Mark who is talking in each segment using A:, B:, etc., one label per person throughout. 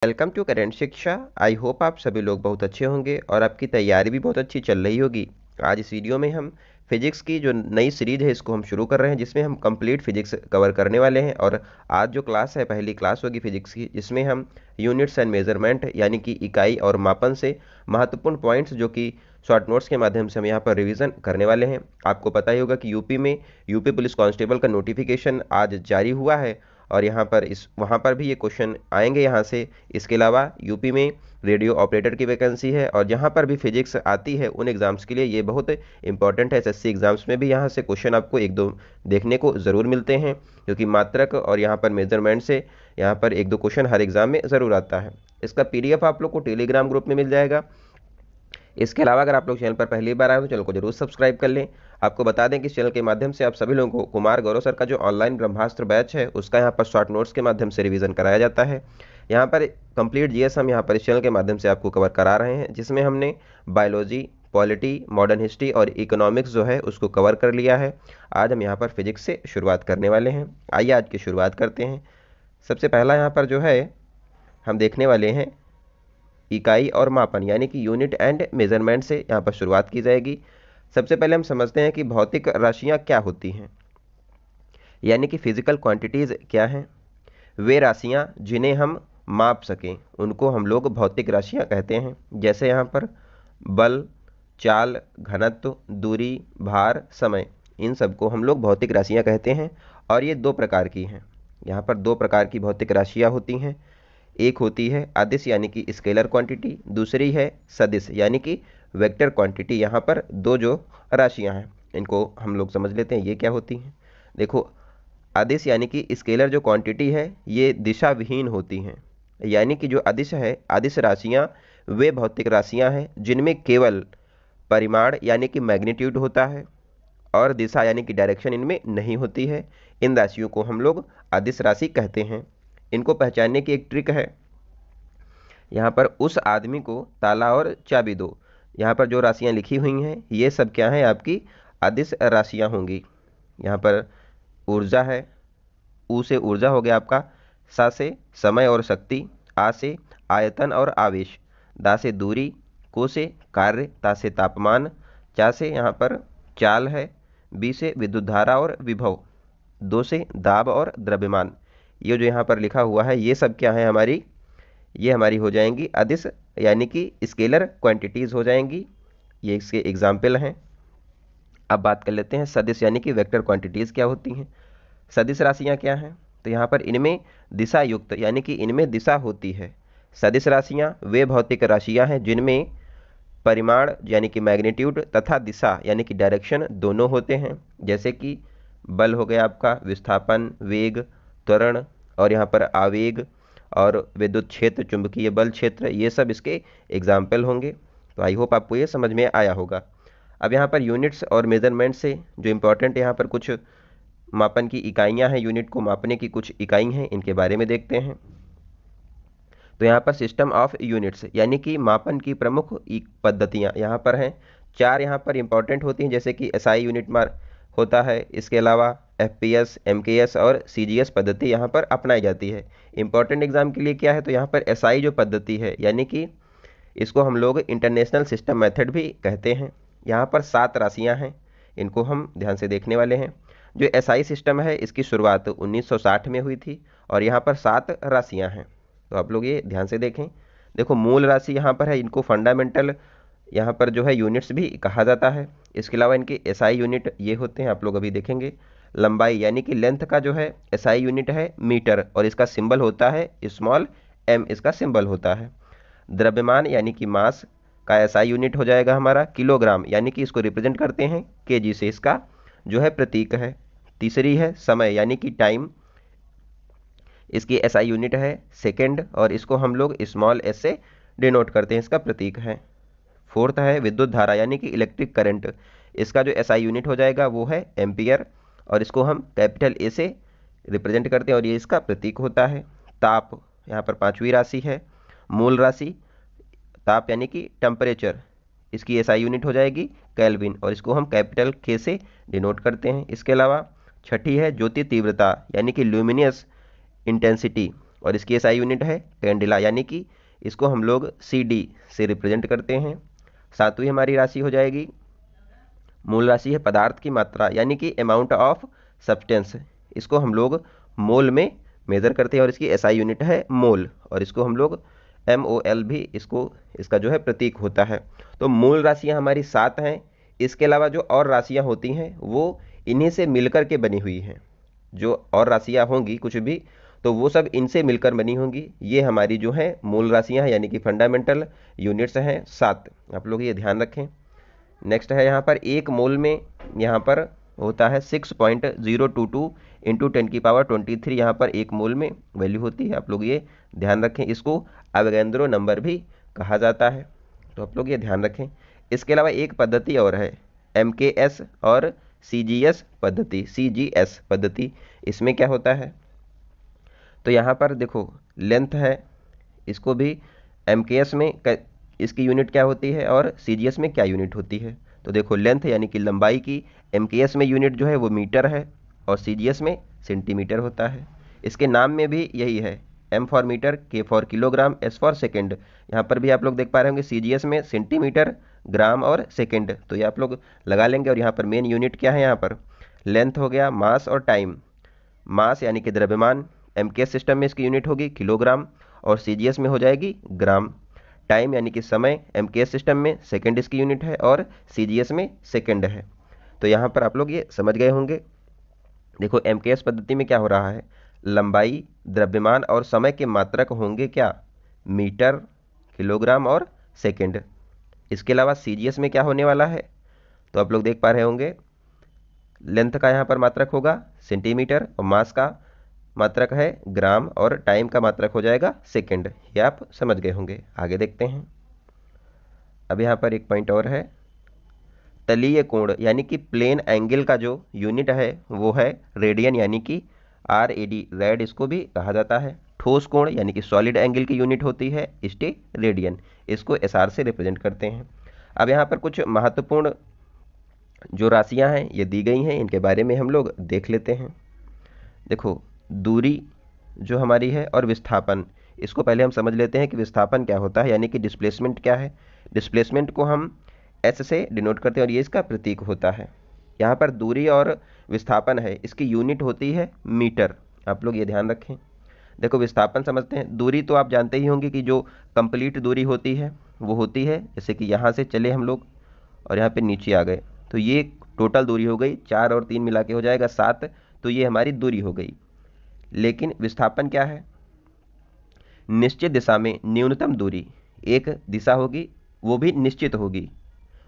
A: Welcome to current शिक्षा। I hope आप सभी लोग बहुत अच्छे होंगे और आपकी तैयारी भी बहुत अच्छी चल रही होगी। आज इस वीडियो में हम फिजिक्स की जो नई सीरीज है इसको हम शुरू कर रहे हैं, जिसमें हम कंप्लीट फिजिक्स कवर करने वाले हैं। और आज जो क्लास है पहली क्लास होगी फिजिक्स की, जिसमें हम यूनिट्स एंड मेजरमेंट यानी कि इकाई और मापन से महत्वपूर्ण पॉइंट्स जो कि शॉर्ट नोट्स के माध्यम से हम यहाँ पर रिवीजन करने वाले हैं। आपको पता ही होगा कि यूपी पुलिस कांस्टेबल का नोटिफिकेशन आज जारी हुआ है और यहाँ पर वहाँ पर भी ये क्वेश्चन आएंगे यहाँ से। इसके अलावा यूपी में रेडियो ऑपरेटर की वैकेंसी है और जहाँ पर भी फिजिक्स आती है उन एग्ज़ाम्स के लिए ये बहुत इंपॉर्टेंट है। एसएससी एग्ज़ाम्स में भी यहाँ से क्वेश्चन आपको एक दो देखने को ज़रूर मिलते हैं, क्योंकि मात्रक और यहाँ पर मेजरमेंट से यहाँ पर एक दो क्वेश्चन हर एग्ज़ाम में ज़रूर आता है। इसका PDF आप लोग को टेलीग्राम ग्रुप में मिल जाएगा। इसके अलावा अगर आप लोग चैनल पर पहली बार आए तो चैनल को जरूर सब्सक्राइब कर लें। आपको बता दें कि इस चैनल के माध्यम से आप सभी लोगों को कुमार गौरव सर का जो ऑनलाइन ब्रह्मास्त्र बैच है उसका यहाँ पर शॉर्ट नोट्स के माध्यम से रिवीजन कराया जाता है। यहाँ पर कंप्लीट जीएस हम यहाँ पर इस चैनल के माध्यम से आपको कवर करा रहे हैं, जिसमें हमने बायोलॉजी, पॉलिटी, मॉडर्न हिस्ट्री और इकोनॉमिक्स जो है उसको कवर कर लिया है। आज हम यहाँ पर फिजिक्स से शुरुआत करने वाले हैं। आइए आज की शुरुआत करते हैं। सबसे पहला यहाँ पर जो है हम देखने वाले हैं इकाई और मापन यानी कि यूनिट एंड मेजरमेंट से यहाँ पर शुरुआत की जाएगी। सबसे पहले हम समझते हैं कि भौतिक राशियाँ क्या होती हैं, यानी कि फिजिकल क्वांटिटीज़ क्या हैं। वे राशियाँ जिन्हें हम माप सकें उनको हम लोग भौतिक राशियाँ कहते हैं। जैसे यहाँ पर बल, चाल, घनत्व, दूरी, भार, समय, इन सबको हम लोग भौतिक राशियाँ कहते हैं। और ये दो प्रकार की हैं। यहाँ पर दो प्रकार की भौतिक राशियाँ होती हैं। एक होती है अदिश यानी कि स्केलर क्वांटिटी, दूसरी है सदिश यानी कि वेक्टर क्वांटिटी। यहाँ पर दो जो राशियाँ हैं इनको हम लोग समझ लेते हैं ये क्या होती हैं। देखो, अदिश यानी कि स्केलर जो क्वांटिटी है ये दिशा विहीन होती हैं, यानी कि जो अदिश है, अदिश राशियाँ वे भौतिक राशियाँ हैं जिनमें केवल परिमाण यानी कि मैग्नीट्यूड होता है और दिशा यानी कि डायरेक्शन इनमें नहीं होती है। इन राशियों को हम लोग अदिश राशि कहते हैं। इनको पहचानने की एक ट्रिक है। यहाँ पर उस आदमी को ताला और चाबी दो, यहाँ पर जो राशियाँ लिखी हुई हैं ये सब क्या हैं, आपकी अदिश राशियाँ होंगी। यहाँ पर ऊर्जा है, ऊ से ऊर्जा हो गया आपका, सा से समय और शक्ति, आ से आयतन और आवेश, दा से दूरी, को से कार्य, ता से तापमान, चा से यहाँ पर चाल है, बी से विद्युत धारा और विभव, दो से दाब और द्रव्यमान। ये जो यहाँ पर लिखा हुआ है ये सब क्या है हमारी, ये हमारी हो जाएंगी अदिश यानी कि स्केलर क्वांटिटीज़ हो जाएंगी। ये इसके एग्जाम्पल हैं। अब बात कर लेते हैं सदिश यानी कि वेक्टर क्वांटिटीज़ क्या होती हैं। सदिश राशियाँ क्या हैं, तो यहाँ पर इनमें दिशा युक्त यानी कि इनमें दिशा होती है। सदिश राशियाँ वे भौतिक राशियाँ हैं जिनमें परिमाण यानी कि मैग्नीट्यूड तथा दिशा यानी कि डायरेक्शन दोनों होते हैं। जैसे कि बल हो गया आपका, विस्थापन, वेग, त्वरण और यहाँ पर आवेग और विद्युत क्षेत्र, चुंबकीय बल क्षेत्र, ये सब इसके एग्जाम्पल होंगे। तो आई होप आपको ये समझ में आया होगा। अब यहाँ पर यूनिट्स और मेजरमेंट से जो इम्पोर्टेंट यहाँ पर कुछ मापन की इकाइयाँ हैं, यूनिट को मापने की कुछ इकाई हैं, इनके बारे में देखते हैं। तो यहाँ पर सिस्टम ऑफ यूनिट्स यानी कि मापन की प्रमुख पद्धतियाँ यहाँ पर हैं। चार यहाँ पर इंपॉर्टेंट होती हैं, जैसे कि एसआई यूनिट मार्क होता है, इसके अलावा एफपीएस, एमकेएस और सीजीएस पद्धति यहाँ पर अपनाई जाती है। इंपॉर्टेंट एग्जाम के लिए क्या है, तो यहाँ पर एसआई जो पद्धति है यानी कि इसको हम लोग इंटरनेशनल सिस्टम मेथड भी कहते हैं। यहाँ पर 7 राशियाँ हैं, इनको हम ध्यान से देखने वाले हैं। जो एसआई सिस्टम है इसकी शुरुआत 1960 में हुई थी और यहाँ पर 7 राशियाँ हैं, तो आप लोग ये ध्यान से देखें। देखो, मूल राशि यहाँ पर है, इनको फंडामेंटल यहाँ पर जो है यूनिट्स भी कहा जाता है। इसके अलावा इनके एसआई यूनिट ये होते हैं, आप लोग अभी देखेंगे। लंबाई यानी कि लेंथ का जो है एसआई यूनिट है मीटर और इसका सिंबल होता है स्मॉल m, इसका सिंबल होता है। द्रव्यमान यानी कि मास का एसआई यूनिट हो जाएगा हमारा किलोग्राम, यानी कि इसको रिप्रेजेंट करते हैं केजी से, इसका जो है प्रतीक है। तीसरी है समय यानी कि टाइम, इसकी एसआई यूनिट है सेकेंड और इसको हम लोग स्मॉल एस से डिनोट करते हैं, इसका प्रतीक है। फोर्थ है विद्युत धारा यानी कि इलेक्ट्रिक करंट, इसका जो एसआई यूनिट हो जाएगा वो है एम्पियर और इसको हम कैपिटल ए से रिप्रेजेंट करते हैं और ये इसका प्रतीक होता है। ताप यहाँ पर 5वीं राशि है। मूल राशि ताप यानी कि टेम्परेचर, इसकी एसआई यूनिट हो जाएगी केल्विन और इसको हम कैपिटल के से डिनोट करते हैं। इसके अलावा छठी है ज्योति तीव्रता यानी कि ल्यूमिनियस इंटेंसिटी, और इसकी एसआई यूनिट है कैंडिला, यानी कि इसको हम लोग सीडी से रिप्रेजेंट करते हैं। सातवीं हमारी राशि हो जाएगी, मूल राशि है पदार्थ की मात्रा, यानी कि अमाउंट ऑफ सब्सटेंस। इसको हम लोग मोल में मेजर करते हैं और इसकी एसआई यूनिट है मोल, और इसको हम लोग MOL भी इसको इसका जो है प्रतीक होता है। तो मूल राशियां हमारी 7 हैं। इसके अलावा जो और राशियां होती हैं वो इन्हीं से मिलकर के बनी हुई हैं। जो और राशियां होंगी कुछ भी, तो वो सब इनसे मिलकर बनी होंगी। ये हमारी जो है मूल राशियां हैं, यानी कि फंडामेंटल यूनिट्स हैं 7। आप लोग ये ध्यान रखें। नेक्स्ट है यहाँ पर एक मोल में यहाँ पर होता है 6.022 इंटू 10⁻23। यहाँ पर एक मोल में वैल्यू होती है, आप लोग ये ध्यान रखें। इसको अवोगैड्रो नंबर भी कहा जाता है, तो आप लोग ये ध्यान रखें। इसके अलावा एक पद्धति और है MKS और CGS पद्धति। इसमें क्या होता है, तो यहाँ पर देखो लेंथ है, इसको भी MKS में इसकी यूनिट क्या होती है और CGS में क्या यूनिट होती है। तो देखो लेंथ यानी कि लंबाई की MKS में यूनिट जो है वो मीटर है और CGS में सेंटीमीटर होता है। इसके नाम में भी यही है, M for metre, K for kilogram, S for second. यहाँ पर भी आप लोग देख पा रहे होंगे CGS में सेंटीमीटर, ग्राम और सेकेंड, तो ये आप लोग लगा लेंगे। और यहाँ पर मेन यूनिट क्या है, यहाँ पर लेंथ हो गया, मास और टाइम। मास यानी कि द्रव्यमान, MKS सिस्टम में इसकी यूनिट होगी किलोग्राम और CGS में हो जाएगी ग्राम। टाइम यानी कि समय, MKS सिस्टम में सेकंड इसकी यूनिट है और CGS में सेकंड है। तो यहाँ पर आप लोग ये समझ गए होंगे। देखो MKS पद्धति में क्या हो रहा है, लंबाई, द्रव्यमान और समय के मात्रक होंगे क्या, मीटर, किलोग्राम और सेकंड। इसके अलावा CGS में क्या होने वाला है, तो आप लोग देख पा रहे होंगे लेंथ का यहाँ पर मात्रक होगा सेंटीमीटर और मास का मात्रक है ग्राम और टाइम का मात्रक हो जाएगा सेकंड। ये आप समझ गए होंगे। आगे देखते हैं। अब यहाँ पर एक पॉइंट और है, तलीय कोण यानी कि प्लेन एंगल का जो यूनिट है वो है रेडियन, यानी कि RAD, रेड इसको भी कहा जाता है। ठोस कोण यानी कि सॉलिड एंगल की यूनिट होती है रेडियन, इसको SR से रिप्रेजेंट करते हैं। अब यहाँ पर कुछ महत्वपूर्ण जो राशियाँ हैं ये दी गई हैं, इनके बारे में हम लोग देख लेते हैं। देखो दूरी जो हमारी है और विस्थापन, इसको पहले हम समझ लेते हैं कि विस्थापन क्या होता है, यानी कि डिस्प्लेसमेंट क्या है। डिस्प्लेसमेंट को हम S से डिनोट करते हैं और ये इसका प्रतीक होता है। यहाँ पर दूरी और विस्थापन है, इसकी यूनिट होती है मीटर, आप लोग ये ध्यान रखें। देखो विस्थापन समझते हैं। दूरी तो आप जानते ही होंगे कि जो कंप्लीट दूरी होती है वो होती है, जैसे कि यहाँ से चले हम लोग और यहाँ पे नीचे आ गए, तो ये टोटल दूरी हो गई, 4 और 3 मिला के हो जाएगा 7, तो ये हमारी दूरी हो गई। लेकिन विस्थापन क्या है, निश्चित दिशा में न्यूनतम दूरी, एक दिशा होगी वो भी निश्चित होगी,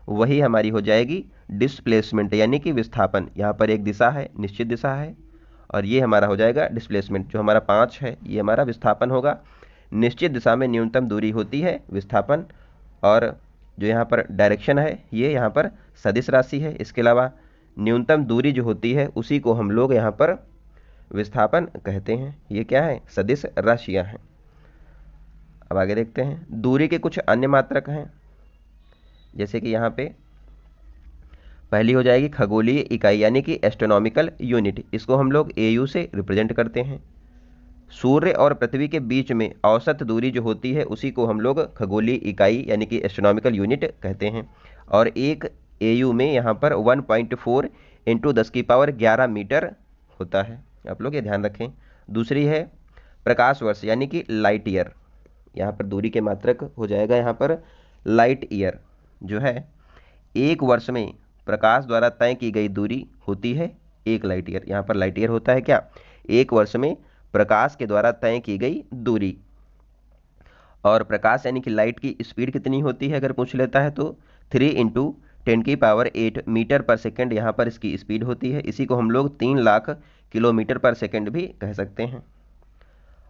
A: वही हमारी हो जाएगी डिस्प्लेसमेंट यानी कि विस्थापन। यहाँ पर एक दिशा है, निश्चित दिशा है, और ये हमारा हो जाएगा डिस्प्लेसमेंट। जो हमारा 5 है ये हमारा विस्थापन होगा। निश्चित दिशा में न्यूनतम दूरी होती है विस्थापन, और जो यहाँ पर डायरेक्शन है ये यहाँ पर सदिश राशि है। इसके अलावा न्यूनतम दूरी जो होती है उसी को हम लोग यहाँ पर विस्थापन कहते हैं। ये क्या है, सदिश राशियाँ हैं। अब आगे देखते हैं। दूरी के कुछ अन्य मात्रक हैं, जैसे कि यहाँ पे पहली हो जाएगी खगोलीय इकाई यानी कि एस्ट्रोनॉमिकल यूनिट, इसको हम लोग AU से रिप्रेजेंट करते हैं। सूर्य और पृथ्वी के बीच में औसत दूरी जो होती है उसी को हम लोग खगोलीय इकाई यानी कि एस्ट्रोनॉमिकल यूनिट कहते हैं। और एक AU में यहाँ पर 1.4 इंटू 10⁻11 मीटर होता है, आप लोग ये ध्यान रखें। दूसरी है प्रकाश वर्ष यानी कि लाइट ईयर, यहाँ पर दूरी के मात्रक हो जाएगा यहाँ पर लाइट ईयर, जो है एक वर्ष में प्रकाश द्वारा तय की गई दूरी होती है 1 लाइट ईयर। यहाँ पर लाइट ईयर होता है क्या, एक वर्ष में प्रकाश के द्वारा तय की गई दूरी। और प्रकाश यानी कि लाइट की स्पीड कितनी होती है अगर पूछ लेता है तो 3 इंटू 10⁸ मीटर पर सेकेंड यहाँ पर इसकी स्पीड होती है। इसी को हम लोग 3 लाख किलोमीटर पर सेकेंड भी कह सकते हैं।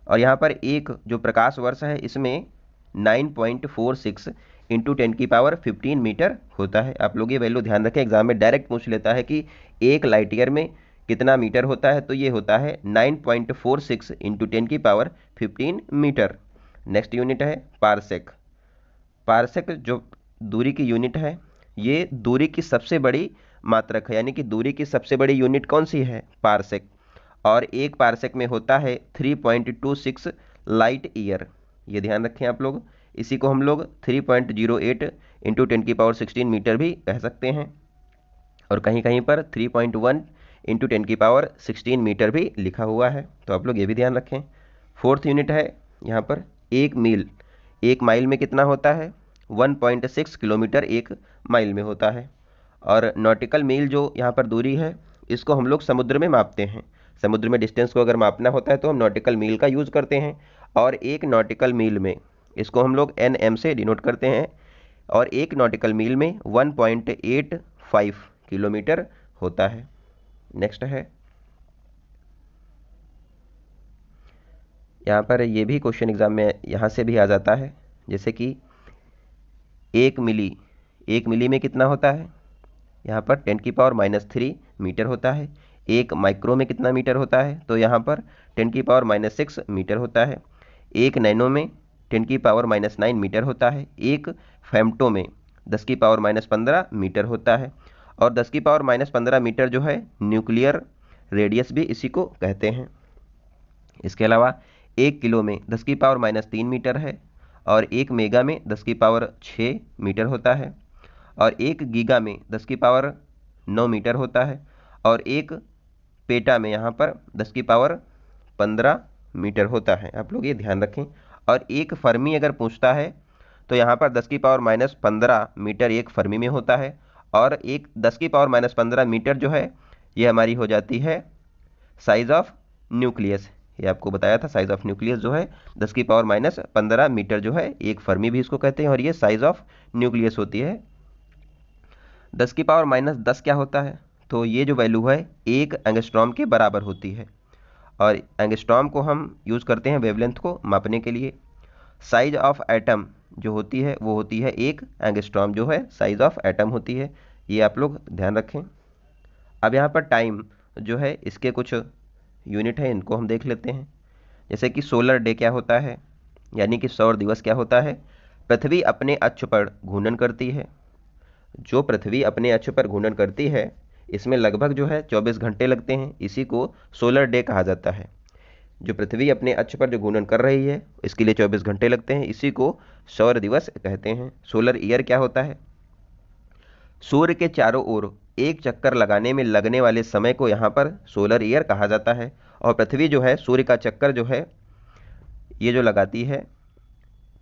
A: और यहाँ पर एक जो प्रकाश वर्ष है इसमें 9.46 इंटू 10⁻15 मीटर होता है। आप लोग ये वैल्यू ध्यान रखें, एग्जाम में डायरेक्ट पूछ लेता है कि 1 लाइट ईयर में कितना मीटर होता है, तो ये होता है 9.46 इंटू 10⁻15 मीटर। नेक्स्ट यूनिट है पारसेक। पारसेक जो दूरी की यूनिट है ये दूरी की सबसे बड़ी मात्रक है, यानी कि दूरी की सबसे बड़ी यूनिट कौन सी है, पारसेक। और एक पारसेक में होता है 3.26 लाइट ईयर, ये ध्यान रखें आप लोग। इसी को हम लोग 3.08 इंटू 10⁻16 मीटर भी कह सकते हैं, और कहीं कहीं पर 3.1 इंटू 10⁻16 मीटर भी लिखा हुआ है, तो आप लोग ये भी ध्यान रखें। फोर्थ यूनिट है यहाँ पर एक मील। एक माइल में कितना होता है? 1.6 किलोमीटर एक माइल में होता है। और नॉटिकल मील जो यहाँ पर दूरी है, इसको हम लोग समुद्र में मापते हैं। समुद्र में डिस्टेंस को अगर मापना होता है तो हम नॉटिकल मील का यूज़ करते हैं, और एक नॉटिकल मील में इसको हम लोग NM से डिनोट करते हैं, और एक नॉटिकल मील में 1.85 किलोमीटर होता है। नेक्स्ट है यहाँ पर, ये भी क्वेश्चन एग्जाम में यहाँ से भी आ जाता है, जैसे कि एक मिली में कितना होता है? यहाँ पर 10⁻³ मीटर होता है। एक माइक्रो में कितना मीटर होता है? तो यहाँ पर 10⁻6 मीटर होता है। एक नैनो में 10⁻9 मीटर होता है। एक फेम्टो में 10⁻15 मीटर होता है। और 10⁻15 मीटर जो है न्यूक्लियर रेडियस भी इसी को कहते हैं। इसके अलावा एक किलो में 10⁻³ मीटर है, और एक मेगा में 10⁻6 मीटर होता है, और एक गीगा में 10⁻9 मीटर होता है, और एक पेटा में यहाँ पर 10⁻15 मीटर होता है। आप लोग ये ध्यान रखें। और एक फर्मी अगर पूछता है तो यहाँ पर 10⁻15 मीटर एक फर्मी में होता है, और एक 10⁻15 मीटर जो है ये हमारी हो जाती है साइज ऑफ न्यूक्लियस। ये आपको बताया था, साइज ऑफ न्यूक्लियस जो है 10⁻15 मीटर जो है एक फर्मी भी इसको कहते हैं, और ये साइज ऑफ न्यूक्लियस होती है। 10⁻10 क्या होता है? तो ये जो वैल्यू है एक एंगस्ट्रॉम के बराबर होती है, और एंगस्ट्रॉम को हम यूज़ करते हैं वेवलेंथ को मापने के लिए। साइज ऑफ एटम जो होती है वो होती है एक एंगस्ट्रॉम जो है साइज ऑफ एटम होती है। ये आप लोग ध्यान रखें। अब यहाँ पर टाइम जो है इसके कुछ यूनिट है, इनको हम देख लेते हैं। जैसे कि सोलर डे क्या होता है, यानी कि सौर दिवस क्या होता है? पृथ्वी अपने अक्ष पर घूर्णन करती है। जो पृथ्वी अपने अक्ष पर घूर्णन करती है इसमें लगभग जो है 24 घंटे लगते हैं, इसी को सोलर डे कहा जाता है। जो पृथ्वी अपने अक्ष पर जो घूर्णन कर रही है इसके लिए 24 घंटे लगते हैं, इसी को सौर दिवस कहते हैं। सोलर ईयर क्या होता है? सूर्य के चारों ओर एक चक्कर लगाने में लगने वाले समय को यहाँ पर सोलर ईयर कहा जाता है। और पृथ्वी जो है सूर्य का चक्कर जो है ये जो लगाती है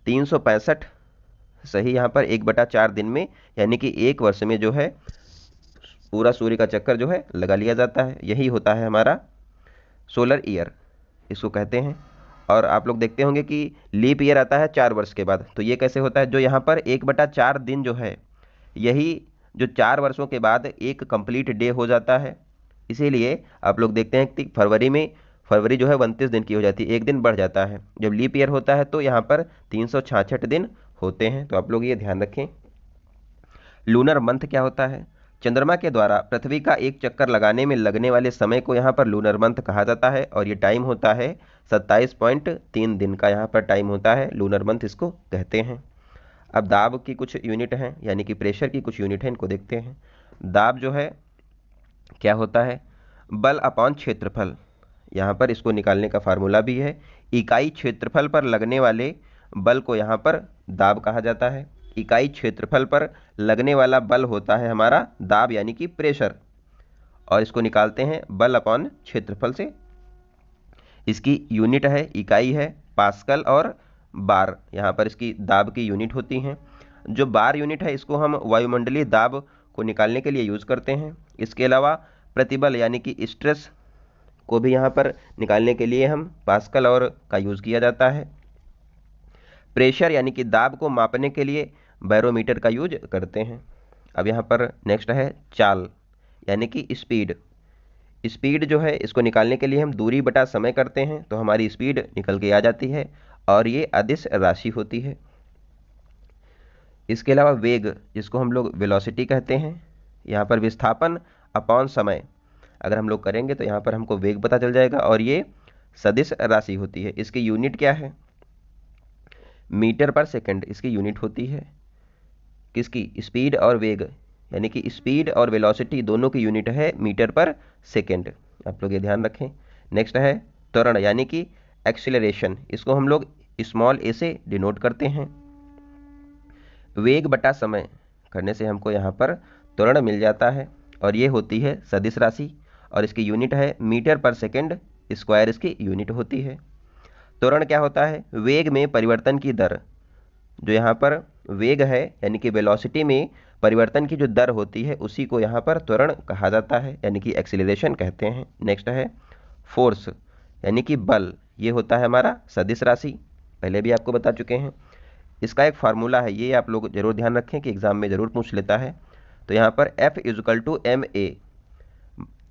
A: 365 सही यहाँ पर 1/4 दिन में, यानी कि एक वर्ष में जो है पूरा सूर्य का चक्कर जो है लगा लिया जाता है। यही होता है हमारा सोलर ईयर, इसको कहते हैं। और आप लोग देखते होंगे कि लीप ईयर आता है 4 वर्ष के बाद, तो ये कैसे होता है? जो यहाँ पर 1/4 दिन जो है यही जो 4 वर्षों के बाद एक कंप्लीट डे हो जाता है। इसीलिए आप लोग देखते हैं कि फरवरी जो है 29 दिन की हो जाती है, एक दिन बढ़ जाता है। जब लीप ईयर होता है तो यहाँ पर 366 दिन होते हैं, तो आप लोग ये ध्यान रखें। लूनर मंथ क्या होता है? चंद्रमा के द्वारा पृथ्वी का एक चक्कर लगाने में लगने वाले समय को यहाँ पर लूनर मंथ कहा जाता है, और ये टाइम होता है 27.3 दिन का यहाँ पर टाइम होता है, लूनर मंथ इसको कहते हैं। अब दाब की कुछ यूनिट हैं, यानी कि प्रेशर की कुछ यूनिट हैं, इनको देखते हैं। दाब जो है क्या होता है? बल अपॉन क्षेत्रफल। यहाँ पर इसको निकालने का फार्मूला भी है। इकाई क्षेत्रफल पर लगने वाले बल को यहाँ पर दाब कहा जाता है। इकाई क्षेत्रफल पर लगने वाला बल होता है हमारा दाब, यानी कि प्रेशर, और इसको निकालते हैं बल अपॉन क्षेत्रफल से। इसकी यूनिट है, इकाई है पास्कल और बार, यहाँ पर इसकी दाब की यूनिट होती हैं। जो बार यूनिट है इसको हम वायुमंडलीय दाब को निकालने के लिए यूज़ करते हैं। इसके अलावा प्रतिबल यानी कि स्ट्रेस को भी यहाँ पर निकालने के लिए हम पास्कल और का यूज़ किया जाता है। प्रेशर यानी कि दाब को मापने के लिए बैरोमीटर का यूज करते हैं। अब यहाँ पर नेक्स्ट है चाल यानी कि स्पीड। स्पीड जो है इसको निकालने के लिए हम दूरी बटा समय करते हैं, तो हमारी स्पीड निकल के आ जाती है, और ये अदिश राशि होती है। इसके अलावा वेग, जिसको हम लोग वेलोसिटी कहते हैं, यहाँ पर विस्थापन अपॉन समय अगर हम लोग करेंगे तो यहाँ पर हमको वेग पता चल जाएगा, और ये सदिश राशि होती है। इसकी यूनिट क्या है? मीटर पर सेकंड इसकी यूनिट होती है। किसकी? स्पीड और वेग, यानी कि स्पीड और वेलोसिटी दोनों की यूनिट है मीटर पर सेकंड। आप लोग ये ध्यान रखें। नेक्स्ट है त्वरण यानी कि एक्सीलरेशन, इसको हम लोग स्मॉल ए से डिनोट करते हैं। वेग बटा समय करने से हमको यहाँ पर त्वरण मिल जाता है और ये होती है सदिश राशि और इसकी यूनिट है मीटर पर सेकंड स्क्वायर, इसकी यूनिट होती है। त्वरण क्या होता है? वेग में परिवर्तन की दर, जो यहाँ पर वेग है यानी कि वेलोसिटी में परिवर्तन की जो दर होती है उसी को यहाँ पर त्वरण कहा जाता है, यानी कि एक्सीलरेशन कहते हैं। नेक्स्ट है फोर्स यानी कि बल, ये होता है हमारा सदिश राशि, पहले भी आपको बता चुके हैं। इसका एक फार्मूला है, ये आप लोग जरूर ध्यान रखें कि एग्जाम में जरूर पूछ लेता है। तो यहाँ पर F equal to M A,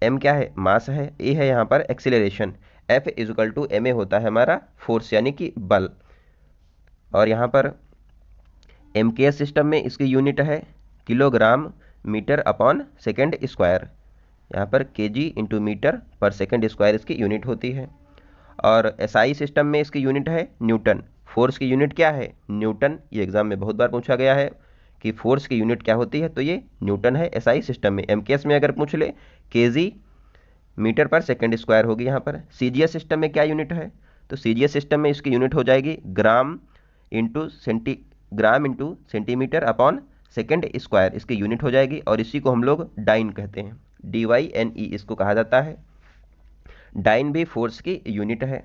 A: M क्या है? मास है, ए है यहाँ पर acceleration, F equal to M A होता है हमारा फोर्स यानी कि बल। और यहाँ पर MKS सिस्टम में इसकी यूनिट है kilogram metre upon second square, यहाँ पर kg into metre per second square इसकी यूनिट होती है। और SI सिस्टम में इसकी यूनिट है न्यूटन। फोर्स की यूनिट क्या है? न्यूटन। ये एग्जाम में बहुत बार पूछा गया है कि फोर्स की यूनिट क्या होती है, तो ये न्यूटन है SI सिस्टम में। MKS में अगर पूछ ले KG metre per second square होगी यहाँ पर। CGS सिस्टम में क्या यूनिट है? तो CGS सिस्टम में इसकी यूनिट हो जाएगी gram into centimetre upon second square, इसकी यूनिट हो जाएगी और इसी को हम लोग डाइन कहते हैं, DYNE इसको कहा जाता है। डाइन भी फोर्स की यूनिट है।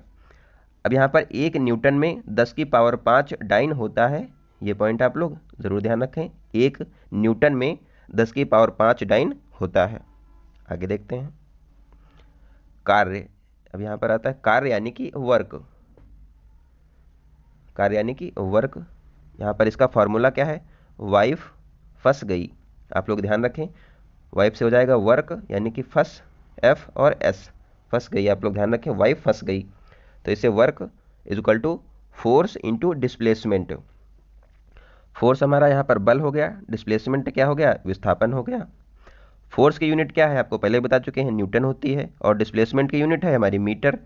A: अब यहाँ पर 1 न्यूटन में 10 की पावर 5 डाइन होता है, ये पॉइंट आप लोग ज़रूर ध्यान रखें, 1 न्यूटन में 10 की पावर 5 डाइन होता है। आगे देखते हैं कार्य। अब यहाँ पर आता है कार्य यानी कि वर्क, कार्य यानी कि वर्क। यहाँ पर इसका फॉर्मूला क्या है? वाइफ फंस गई, आप लोग ध्यान रखें, वाइफ से हो जाएगा वर्क यानी कि फंस, F और S, फंस गई, आप लोग ध्यान रखें, वाइफ फंस गई। तो इसे work is equal to force into displacement. Force हमारा यहाँ पर बल हो गया, डिस्प्लेसमेंट क्या हो गया? विस्थापन हो गया। फोर्स की यूनिट क्या है आपको पहले बता चुके हैं, न्यूटन होती है, और डिस्प्लेसमेंट की यूनिट है हमारी मीटर।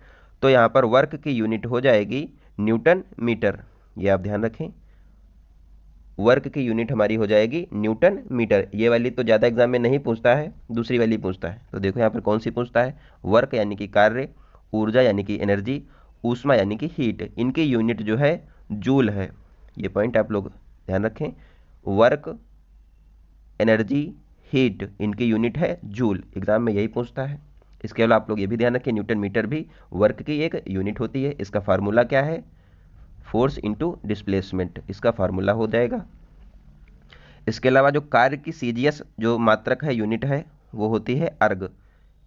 A: तो यहाँ पर वर्क की यूनिट हो जाएगी न्यूटन मीटर, ये आप ध्यान रखें, वर्क की यूनिट हमारी हो जाएगी न्यूटन मीटर। ये वाली तो ज़्यादा एग्जाम में नहीं पूछता है, दूसरी वाली पूछता है। तो देखो यहाँ पर कौन सी पूछता है? वर्क यानी कि कार्य, ऊर्जा यानी कि एनर्जी, ऊष्मा यानी कि हीट, इनकी यूनिट जो है जूल है। ये पॉइंट आप लोग ध्यान रखें, वर्क, एनर्जी, हीट, इनकी यूनिट है जूल, एग्जाम में यही पूछता है। इसके अलावा आप लोग ये भी ध्यान रखें न्यूटन मीटर भी वर्क की एक यूनिट होती है। इसका फार्मूला क्या है? फोर्स इंटू डिस्प्लेसमेंट, इसका फार्मूला हो जाएगा। इसके अलावा जो कार्य की CGS जो मात्रक है, यूनिट है, वो होती है अर्ग।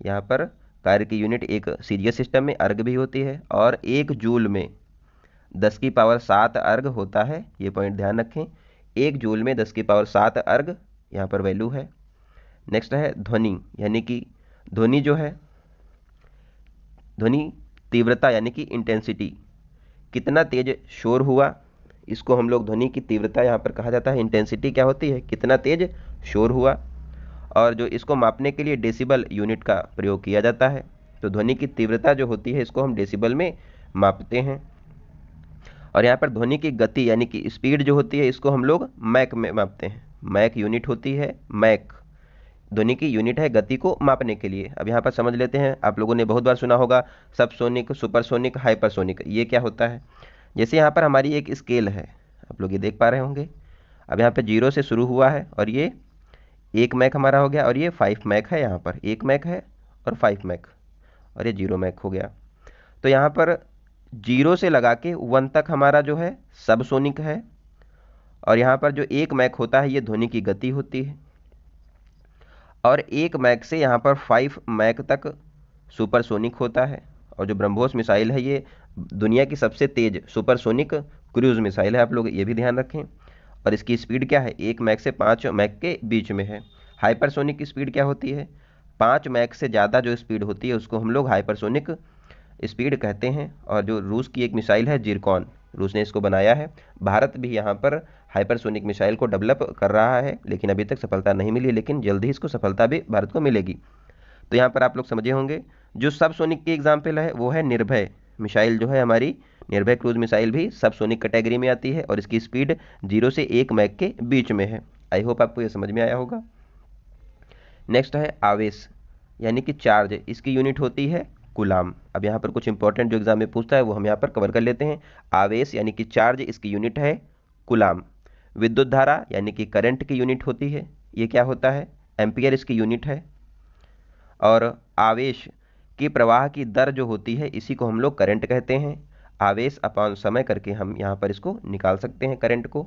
A: यहाँ पर कार्य की यूनिट एक CGS सिस्टम में अर्ग भी होती है और 1 जूल में 10 की पावर 7 अर्ग होता है, ये पॉइंट ध्यान रखें, 1 जूल में 10 की पावर 7 अर्ग यहाँ पर वैल्यू है। नेक्स्ट है ध्वनि, यानी कि ध्वनि जो है, ध्वनि तीव्रता यानी कि इंटेंसिटी, कितना तेज शोर हुआ, इसको हम लोग ध्वनि की तीव्रता यहाँ पर कहा जाता है। इंटेंसिटी क्या होती है? कितना तेज शोर हुआ। और जो इसको मापने के लिए डेसिबल यूनिट का प्रयोग किया जाता है। तो ध्वनि की तीव्रता जो होती है इसको हम डेसिबल में मापते हैं। और यहाँ पर ध्वनि की गति यानी कि स्पीड जो होती है इसको हम लोग मैक में मापते हैं, मैक यूनिट होती है, मैक ध्वनि की यूनिट है गति को मापने के लिए। अब यहाँ पर समझ लेते हैं, आप लोगों ने बहुत बार सुना होगा सबसोनिक, सुपरसोनिक, हाइपरसोनिक, ये क्या होता है? जैसे यहाँ पर हमारी एक स्केल है, आप लोग ये देख पा रहे होंगे। अब यहाँ पे 0 से शुरू हुआ है और ये 1 मैक हमारा हो गया और ये 5 मैक है, यहाँ पर 1 मैक है और 5 मैक और ये 0 मैक हो गया। तो यहाँ पर 0 से लगा के 1 तक हमारा जो है सबसोनिक है और यहाँ पर जो 1 मैक होता है ये ध्वनि की गति होती है और 1 मैक से यहाँ पर 5 मैक तक सुपरसोनिक होता है। और जो ब्रह्मोस मिसाइल है ये दुनिया की सबसे तेज सुपरसोनिक क्रूज मिसाइल है, आप लोग ये भी ध्यान रखें। और इसकी स्पीड क्या है? 1 मैक से 5 मैक के बीच में है। हाइपरसोनिक की स्पीड क्या होती है? 5 मैक से ज़्यादा जो स्पीड होती है उसको हम लोग हाइपरसोनिक स्पीड कहते हैं। और जो रूस की एक मिसाइल है जिरकॉन, रूस ने इसको बनाया है। भारत भी यहाँ पर हाइपरसोनिक मिसाइल को डेवलप कर रहा है, लेकिन अभी तक सफलता नहीं मिली, लेकिन जल्द ही इसको सफलता भी भारत को मिलेगी। तो यहाँ पर आप लोग समझे होंगे। जो सबसोनिक की एग्जाम्पल है वो है निर्भय मिसाइल, जो है हमारी निर्भय क्रूज मिसाइल भी सबसोनिक कैटेगरी में आती है और इसकी स्पीड 0 से 1 मैक के बीच में है। आई होप आपको ये समझ में आया होगा। नेक्स्ट है आवेश यानी कि चार्ज, इसकी यूनिट होती है कूलाम। अब यहाँ पर कुछ इंपॉर्टेंट जो एग्जाम में पूछता है वो हम यहाँ पर कवर कर लेते हैं। आवेश यानी कि चार्ज, इसकी यूनिट है कूलाम। विद्युत धारा यानी कि करंट की यूनिट होती है, ये क्या होता है, एम्पियर इसकी यूनिट है। और आवेश की प्रवाह की दर जो होती है इसी को हम लोग करंट कहते हैं। आवेश अपॉन समय करके हम यहाँ पर इसको निकाल सकते हैं करंट को।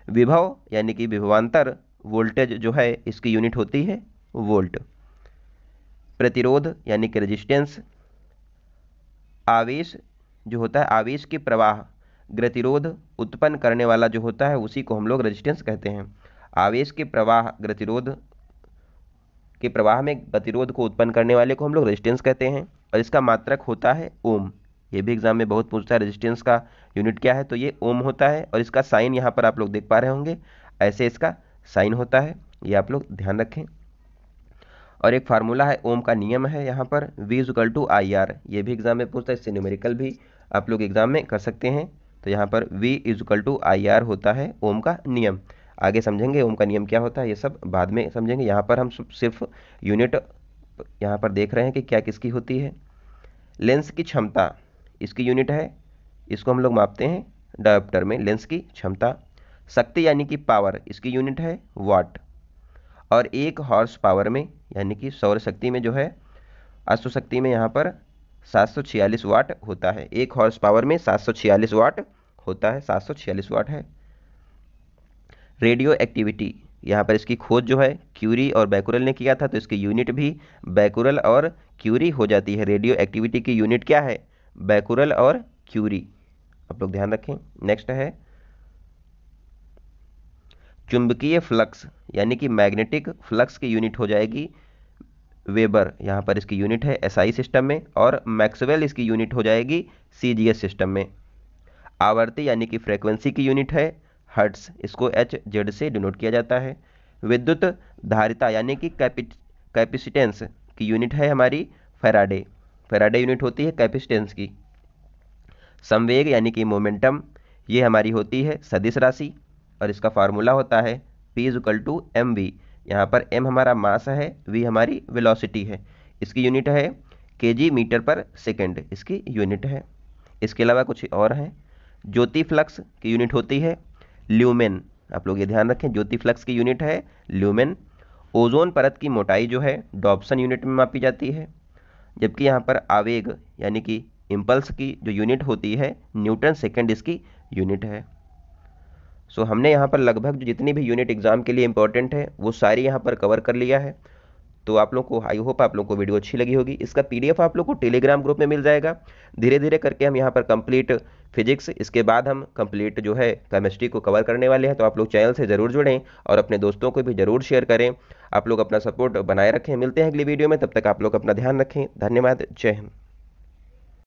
A: विभव यानी कि विभवांतर वोल्टेज जो है इसकी यूनिट होती है वोल्ट। प्रतिरोध यानी कि रेजिस्टेंस, आवेश जो होता है आवेश के प्रवाह गतिरोध उत्पन्न करने वाला जो होता है उसी को हम लोग रेजिस्टेंस कहते हैं। आवेश के प्रवाह गतिरोध के प्रवाह में गतिरोध को उत्पन्न करने वाले को हम लोग रेजिस्टेंस कहते हैं। और इसका मात्रक होता है ओम। ये भी एग्जाम में बहुत पूछता है, रेजिस्टेंस का यूनिट क्या है, तो ये ओम होता है। और इसका साइन यहाँ पर आप लोग देख पा रहे होंगे, ऐसे इसका साइन होता है, ये आप लोग ध्यान रखें। और एक फार्मूला है, ओम का नियम है यहाँ पर V=IR, ये भी एग्जाम में पूछता है, इससे न्यूमेरिकल भी आप लोग एग्जाम में कर सकते हैं। तो यहाँ पर V=IR होता है ओम का नियम। आगे समझेंगे ओम का नियम क्या होता है, ये सब बाद में समझेंगे। यहाँ पर हम सिर्फ यूनिट यहाँ पर देख रहे हैं कि क्या किसकी होती है। लेंस की क्षमता इसकी यूनिट है, इसको हम लोग मापते हैं डायोप्टर में, लेंस की क्षमता। शक्ति यानी कि पावर, इसकी यूनिट है वाट। और 1 हॉर्स पावर में यानी कि सौर शक्ति में जो है, अश्व शक्ति में यहाँ पर 746 वाट होता है। 1 हॉर्स पावर में 746 वाट होता है, 746 वाट है। रेडियो एक्टिविटी, यहाँ पर इसकी खोज जो है क्यूरी और बैकुरल ने किया था, तो इसकी यूनिट भी बैकुरल और क्यूरी हो जाती है। रेडियो एक्टिविटी की यूनिट क्या है, बैकुरल और क्यूरी, आप लोग ध्यान रखें। नेक्स्ट है चुंबकीय फ्लक्स यानी कि मैग्नेटिक फ्लक्स की यूनिट हो जाएगी वेबर, यहाँ पर इसकी यूनिट है एसआई सिस्टम में। और मैक्सवेल इसकी यूनिट हो जाएगी सीजीएस सिस्टम में। आवर्ती यानी कि फ्रीक्वेंसी की यूनिट है हर्ट्स, इसको HZ से डिनोट किया जाता है। विद्युत धारिता यानी कि कैपेसिटेंस की यूनिट है हमारी फैराडे, फैराडे यूनिट होती है कैपेसिटेंस की। संवेग यानी कि मोमेंटम, ये हमारी होती है सदिश राशि, और इसका फार्मूला होता है P=mv। यहाँ पर m हमारा मास है, v हमारी वेलोसिटी है, इसकी यूनिट है kg/s, इसकी यूनिट है। इसके अलावा कुछ और हैं। ज्योति फ्लक्स की यूनिट होती है ल्यूमेन, आप लोग ये ध्यान रखें, ज्योति फ्लक्स की यूनिट है ल्यूमेन। ओजोन परत की मोटाई जो है डॉप्सन यूनिट में मापी जाती है। जबकि यहाँ पर आवेग यानी कि इम्पल्स की जो यूनिट होती है न्यूटन सेकेंड, इसकी यूनिट है। सो हमने यहाँ पर लगभग जो जितनी भी यूनिट एग्जाम के लिए इंपॉर्टेंट है वो सारी यहाँ पर कवर कर लिया है। तो आप लोग को, आई होप आप लोग को वीडियो अच्छी लगी होगी। इसका PDF आप लोग को टेलीग्राम ग्रुप में मिल जाएगा। धीरे धीरे करके हम यहाँ पर कंप्लीट फिजिक्स, इसके बाद हम कंप्लीट जो है केमिस्ट्री को कवर करने वाले हैं। तो आप लोग चैनल से ज़रूर जुड़ें और अपने दोस्तों को भी ज़रूर शेयर करें। आप लोग अपना सपोर्ट बनाए रखें। मिलते हैं अगली वीडियो में, तब तक आप लोग अपना ध्यान रखें। धन्यवाद, जय हिंद।